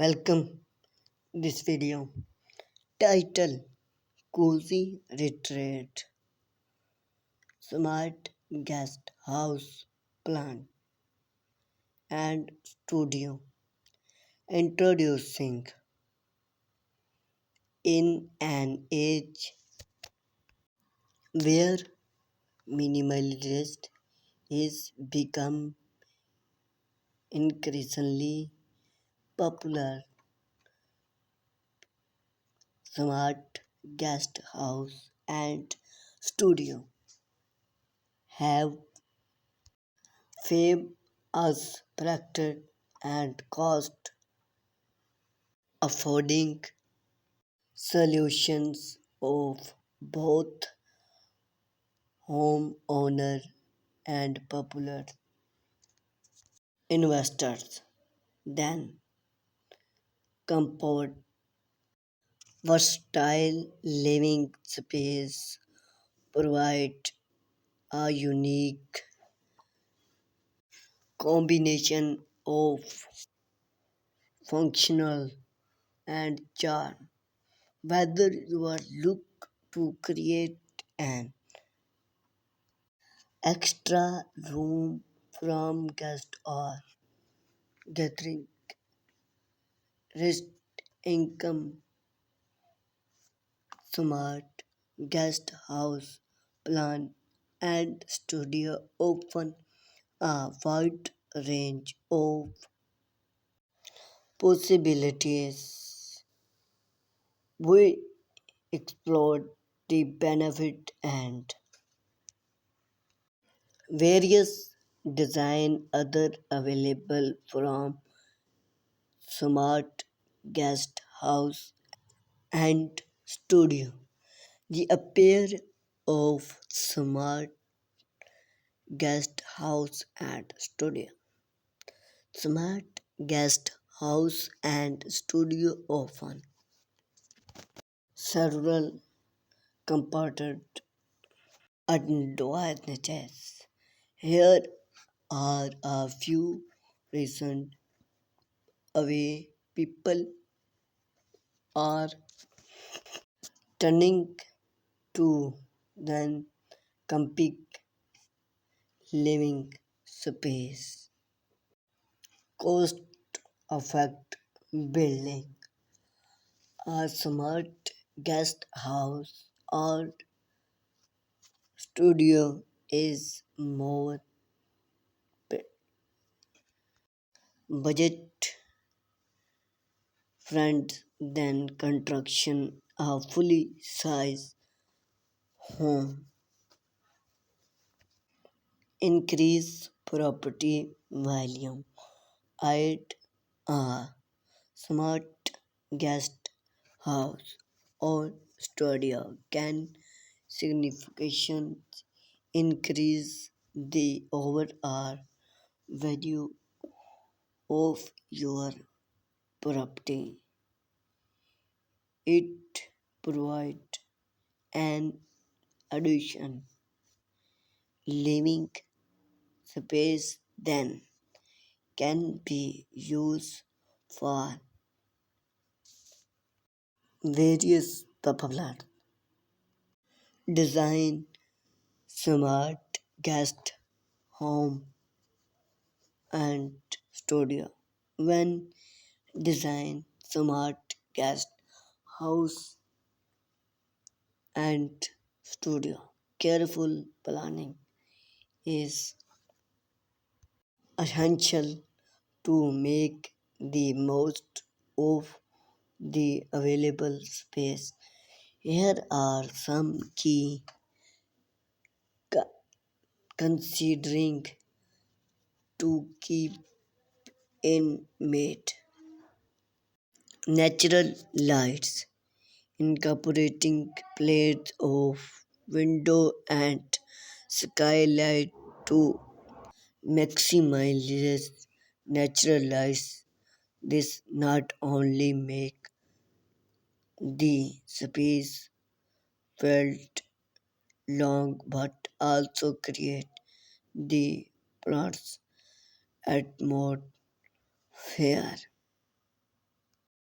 Welcome this video. Title Cozy Retreat Smart Guest House Plan and Studio. Introducing in an age where minimalist is become increasingly popular, smart guest house and studio have fame as practice and cost affording solutions of both homeowner and popular investors. Then comfort, versatile living space provide a unique combination of functional and charm. Whether you are look to create an extra room from guest or gathering, rest income, smart guest house plan and studio open a wide range of possibilities. We explored the benefit and various design other available from smart guest house and studio. The appeal of smart guest house and studio. Smart guest house and studio often several compartment advantages. Here are a few reasons away people are turning to then compete living space. Cost effect building a smart guest house or studio is more budget friendly than construction a fully sized home. Increase property value. Add a smart guest house or studio can significantly increase the overall value of your property. It provides an addition living space then can be used for various popular design smart guest home and studio. When design smart guest house and studio, careful planning is essential to make the most of the available space. Here are some key considering to keep in mate. Natural lights incorporating plates of window and skylight to maximize natural lights. This not only make the space felt long but also create the plant's atmosphere